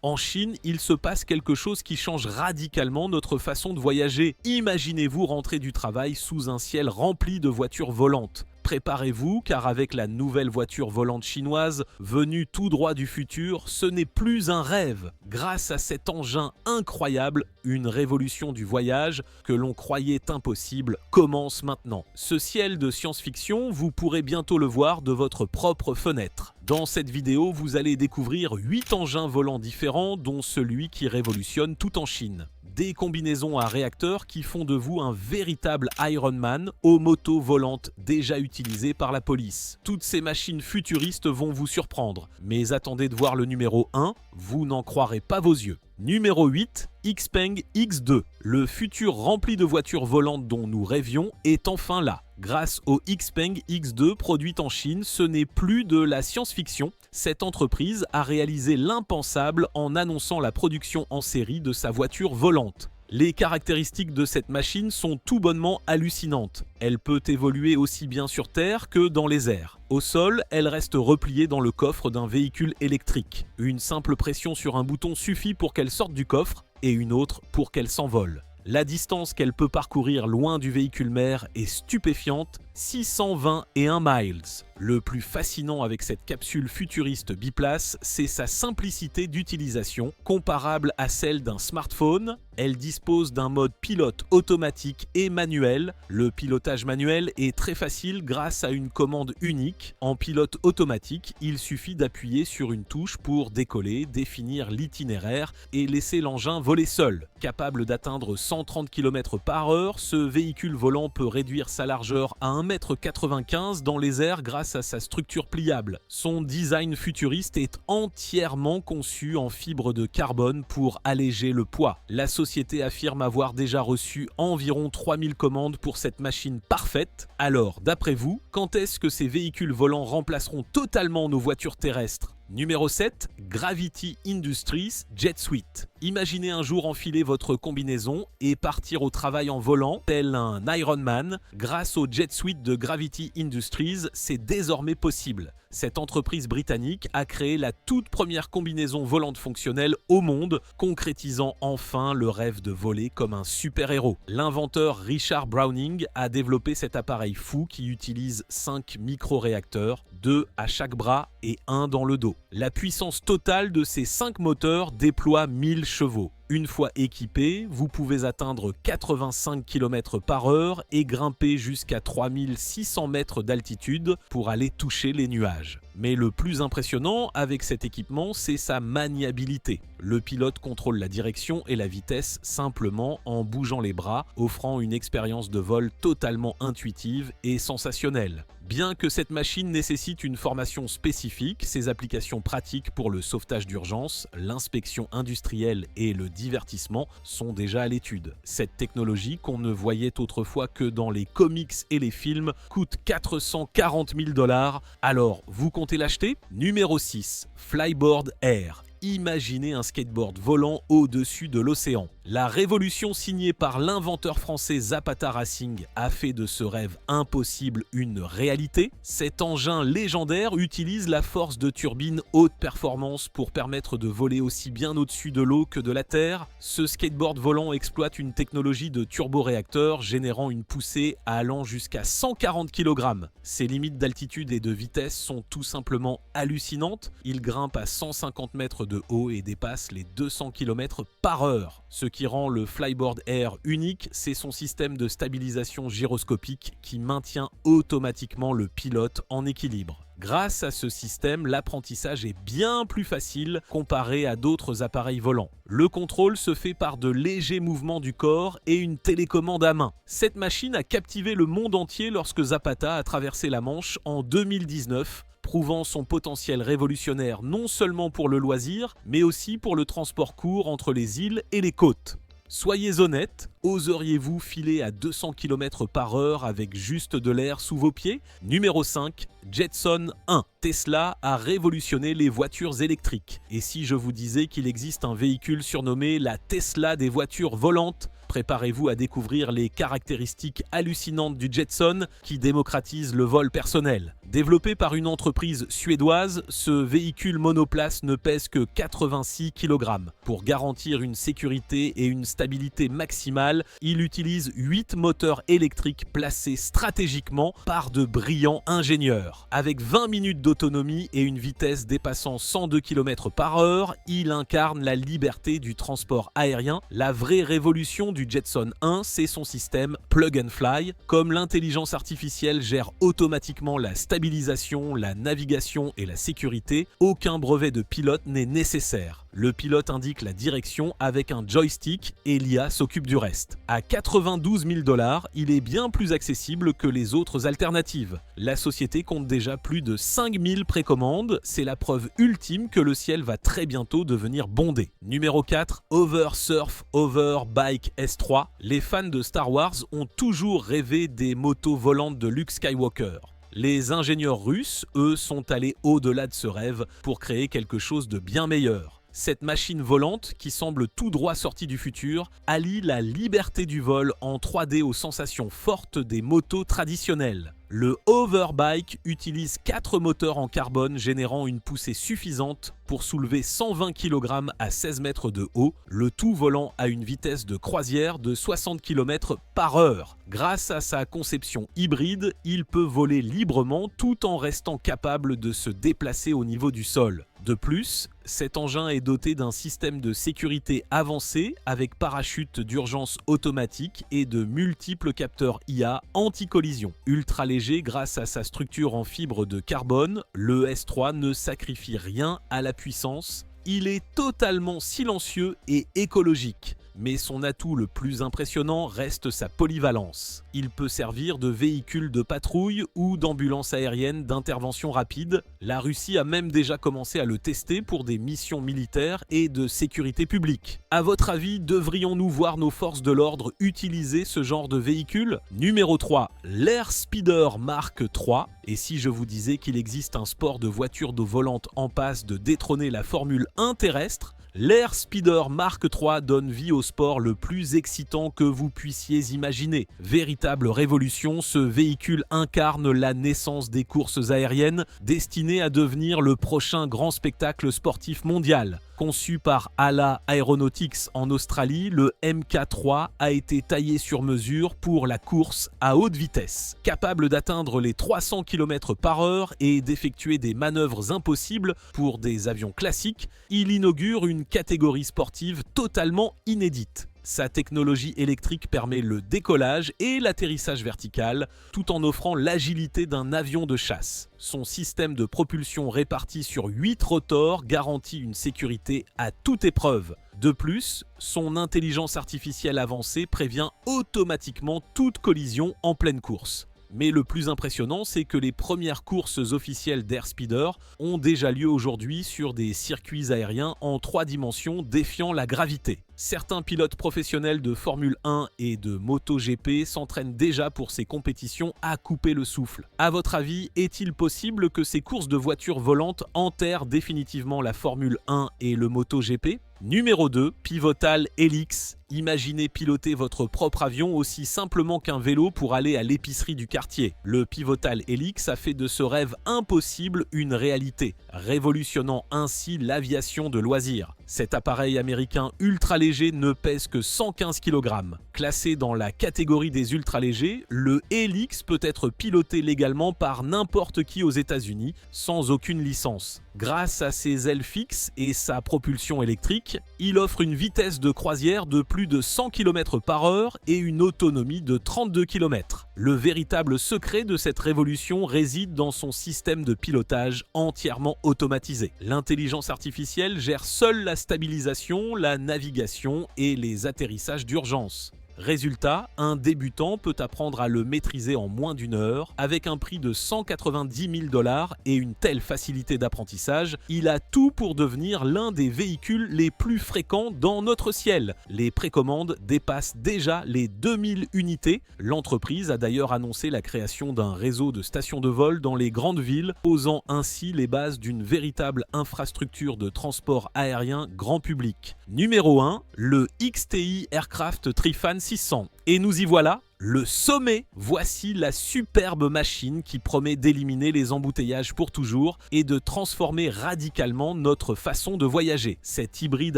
En Chine, il se passe quelque chose qui change radicalement notre façon de voyager. Imaginez-vous rentrer du travail sous un ciel rempli de voitures volantes. Préparez-vous, car avec la nouvelle voiture volante chinoise, venue tout droit du futur, ce n'est plus un rêve. Grâce à cet engin incroyable, une révolution du voyage que l'on croyait impossible commence maintenant. Ce ciel de science-fiction, vous pourrez bientôt le voir de votre propre fenêtre. Dans cette vidéo, vous allez découvrir 8 engins volants différents, dont celui qui révolutionne tout en Chine. Des combinaisons à réacteurs qui font de vous un véritable Iron Man aux motos volantes déjà utilisées par la police. Toutes ces machines futuristes vont vous surprendre, mais attendez de voir le numéro 1, vous n'en croirez pas vos yeux. Numéro 8, Xpeng X2. Le futur rempli de voitures volantes dont nous rêvions est enfin là. Grâce au Xpeng X2 produit en Chine, ce n'est plus de la science-fiction. Cette entreprise a réalisé l'impensable en annonçant la production en série de sa voiture volante. Les caractéristiques de cette machine sont tout bonnement hallucinantes. Elle peut évoluer aussi bien sur terre que dans les airs. Au sol, elle reste repliée dans le coffre d'un véhicule électrique. Une simple pression sur un bouton suffit pour qu'elle sorte du coffre et une autre pour qu'elle s'envole. La distance qu'elle peut parcourir loin du véhicule mère est stupéfiante, 621 miles. Le plus fascinant avec cette capsule futuriste biplace, c'est sa simplicité d'utilisation, comparable à celle d'un smartphone. Elle dispose d'un mode pilote automatique et manuel. Le pilotage manuel est très facile grâce à une commande unique. En pilote automatique, il suffit d'appuyer sur une touche pour décoller, définir l'itinéraire et laisser l'engin voler seul. Capable d'atteindre 130 km/h, ce véhicule volant peut réduire sa largeur à 1,95 m dans les airs grâce à sa structure pliable. Son design futuriste est entièrement conçu en fibre de carbone pour alléger le poids. La société affirme avoir déjà reçu environ 3000 commandes pour cette machine parfaite. Alors, d'après vous, quand est-ce que ces véhicules volants remplaceront totalement nos voitures terrestres ? Numéro 7, Gravity Industries Jet Suite. Imaginez un jour enfiler votre combinaison et partir au travail en volant, tel un Iron Man. Grâce au Jet Suite de Gravity Industries, c'est désormais possible. Cette entreprise britannique a créé la toute première combinaison volante fonctionnelle au monde, concrétisant enfin le rêve de voler comme un super-héros. L'inventeur Richard Browning a développé cet appareil fou qui utilise 5 micro-réacteurs, 2 à chaque bras et 1 dans le dos. La puissance totale de ces 5 moteurs déploie 1000 chevaux. Une fois équipé, vous pouvez atteindre 85 km/h et grimper jusqu'à 3600 mètres d'altitude pour aller toucher les nuages. Mais le plus impressionnant avec cet équipement, c'est sa maniabilité. Le pilote contrôle la direction et la vitesse simplement en bougeant les bras, offrant une expérience de vol totalement intuitive et sensationnelle. Bien que cette machine nécessite une formation spécifique, ses applications pratiques pour le sauvetage d'urgence, l'inspection industrielle et le divertissement sont déjà à l'étude. Cette technologie, qu'on ne voyait autrefois que dans les comics et les films, coûte 440 000 $. Alors, vous comptez l'acheter ? Numéro 6, Flyboard Air. Imaginez un skateboard volant au-dessus de l'océan. La révolution signée par l'inventeur français Zapata Racing a fait de ce rêve impossible une réalité. Cet engin légendaire utilise la force de turbine haute performance pour permettre de voler aussi bien au-dessus de l'eau que de la terre. Ce skateboard volant exploite une technologie de turboréacteur générant une poussée allant jusqu'à 140 kg. Ses limites d'altitude et de vitesse sont tout simplement hallucinantes. Il grimpe à 150 mètres de haut et dépasse les 200 km/h. Ce qui rend le Flyboard Air unique, c'est son système de stabilisation gyroscopique qui maintient automatiquement le pilote en équilibre. Grâce à ce système, l'apprentissage est bien plus facile comparé à d'autres appareils volants. Le contrôle se fait par de légers mouvements du corps et une télécommande à main. Cette machine a captivé le monde entier lorsque Zapata a traversé la Manche en 2019, prouvant son potentiel révolutionnaire non seulement pour le loisir, mais aussi pour le transport court entre les îles et les côtes. Soyez honnête, oseriez-vous filer à 200 km/h avec juste de l'air sous vos pieds ? Numéro 5, Jetson 1. Tesla a révolutionné les voitures électriques. Et si je vous disais qu'il existe un véhicule surnommé la Tesla des voitures volantes ? Préparez-vous à découvrir les caractéristiques hallucinantes du Jetson qui démocratise le vol personnel. Développé par une entreprise suédoise, ce véhicule monoplace ne pèse que 86 kg. Pour garantir une sécurité et une stabilité maximale, il utilise 8 moteurs électriques placés stratégiquement par de brillants ingénieurs. Avec 20 minutes d'autonomie et une vitesse dépassant 102 km/h, il incarne la liberté du transport aérien. La vraie révolution du Jetson 1, c'est son système Plug and Fly. Comme l'intelligence artificielle gère automatiquement la stabilisation, la navigation et la sécurité, aucun brevet de pilote n'est nécessaire. Le pilote indique la direction avec un joystick et l'IA s'occupe du reste. À 92 000 $, il est bien plus accessible que les autres alternatives. La société compte déjà plus de 5000 précommandes, c'est la preuve ultime que le ciel va très bientôt devenir bondé. Numéro 4, Hover Surf Hover Bike S3. Les fans de Star Wars ont toujours rêvé des motos volantes de Luke Skywalker. Les ingénieurs russes, eux, sont allés au-delà de ce rêve pour créer quelque chose de bien meilleur. Cette machine volante, qui semble tout droit sortie du futur, allie la liberté du vol en 3D aux sensations fortes des motos traditionnelles. Le Hoverbike utilise 4 moteurs en carbone générant une poussée suffisante pour soulever 120 kg à 16 mètres de haut, le tout volant à une vitesse de croisière de 60 km/h. Grâce à sa conception hybride, il peut voler librement tout en restant capable de se déplacer au niveau du sol. De plus, cet engin est doté d'un système de sécurité avancé avec parachute d'urgence automatique et de multiples capteurs IA anti-collision. Ultra léger grâce à sa structure en fibre de carbone, le S3 ne sacrifie rien à la puissance. Il est totalement silencieux et écologique. Mais son atout le plus impressionnant reste sa polyvalence. Il peut servir de véhicule de patrouille ou d'ambulance aérienne d'intervention rapide. La Russie a même déjà commencé à le tester pour des missions militaires et de sécurité publique. À votre avis, devrions-nous voir nos forces de l'ordre utiliser ce genre de véhicule? Numéro 3, l'Air Speeder Mark III. Et si je vous disais qu'il existe un sport de voiture d'eau volante en passe de détrôner la Formule 1 terrestre? L'Air Speeder Mark III donne vie au sport le plus excitant que vous puissiez imaginer. Véritable révolution, ce véhicule incarne la naissance des courses aériennes, destinées à devenir le prochain grand spectacle sportif mondial. Conçu par ALA Aeronautics en Australie, le MK3 a été taillé sur mesure pour la course à haute vitesse. Capable d'atteindre les 300 km/h et d'effectuer des manœuvres impossibles pour des avions classiques, il inaugure une catégorie sportive totalement inédite. Sa technologie électrique permet le décollage et l'atterrissage vertical, tout en offrant l'agilité d'un avion de chasse. Son système de propulsion réparti sur 8 rotors garantit une sécurité à toute épreuve. De plus, son intelligence artificielle avancée prévient automatiquement toute collision en pleine course. Mais le plus impressionnant, c'est que les premières courses officielles d'Air Speeder ont déjà lieu aujourd'hui sur des circuits aériens en 3 dimensions défiant la gravité. Certains pilotes professionnels de Formule 1 et de MotoGP s'entraînent déjà pour ces compétitions à couper le souffle. À votre avis, est-il possible que ces courses de voitures volantes enterrent définitivement la Formule 1 et le MotoGP? Numéro 2, Pivotal Helix. Imaginez piloter votre propre avion aussi simplement qu'un vélo pour aller à l'épicerie du quartier. Le Pivotal Helix a fait de ce rêve impossible une réalité, révolutionnant ainsi l'aviation de loisirs. Cet appareil américain ultra léger ne pèse que 115 kg. Classé dans la catégorie des ultra légers, le Helix peut être piloté légalement par n'importe qui aux États-Unis sans aucune licence. Grâce à ses ailes fixes et sa propulsion électrique, il offre une vitesse de croisière de plus de 100 km/h et une autonomie de 32 km. Le véritable secret de cette révolution réside dans son système de pilotage entièrement automatisé. L'intelligence artificielle gère seule la stabilisation, la navigation et les atterrissages d'urgence. Résultat, un débutant peut apprendre à le maîtriser en moins d'1 heure. Avec un prix de 190 000 $ et une telle facilité d'apprentissage, il a tout pour devenir l'un des véhicules les plus fréquents dans notre ciel. Les précommandes dépassent déjà les 2000 unités. L'entreprise a d'ailleurs annoncé la création d'un réseau de stations de vol dans les grandes villes, posant ainsi les bases d'une véritable infrastructure de transport aérien grand public. Numéro 1, le XTI Aircraft Trifan 600. Et nous y voilà, le sommet. Voici la superbe machine qui promet d'éliminer les embouteillages pour toujours et de transformer radicalement notre façon de voyager. Cet hybride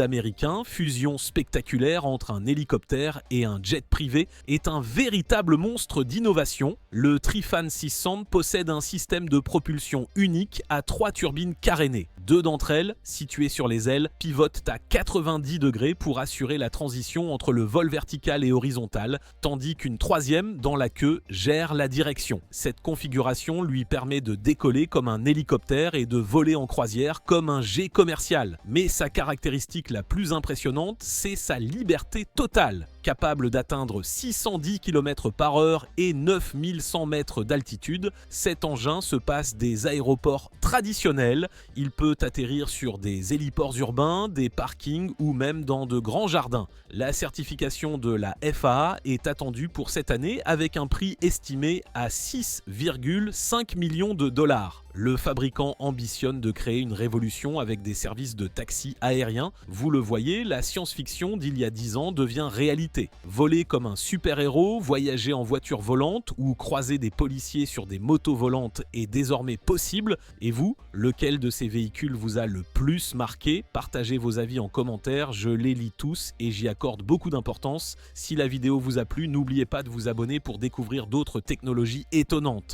américain, fusion spectaculaire entre un hélicoptère et un jet privé, est un véritable monstre d'innovation. Le Trifan 600 possède un système de propulsion unique à 3 turbines carénées. 2 d'entre elles, situées sur les ailes, pivotent à 90 degrés pour assurer la transition entre le vol vertical et horizontal, tandis qu'une troisième, dans la queue, gère la direction. Cette configuration lui permet de décoller comme un hélicoptère et de voler en croisière comme un jet commercial. Mais sa caractéristique la plus impressionnante, c'est sa liberté totale. Capable d'atteindre 610 km/h et 9100 mètres d'altitude, cet engin se passe des aéroports traditionnels. Il peut atterrir sur des héliports urbains, des parkings ou même dans de grands jardins. La certification de la FAA est attendue pour cette année avec un prix estimé à 6,5 millions de dollars. Le fabricant ambitionne de créer une révolution avec des services de taxi aérien. Vous le voyez, la science-fiction d'il y a 10 ans devient réalité. Voler comme un super-héros, voyager en voiture volante ou croiser des policiers sur des motos volantes est désormais possible. Et vous, lequel de ces véhicules vous a le plus marqué? Partagez vos avis en commentaire, je les lis tous et j'y accorde beaucoup d'importance. Si la vidéo vous a plu, n'oubliez pas de vous abonner pour découvrir d'autres technologies étonnantes.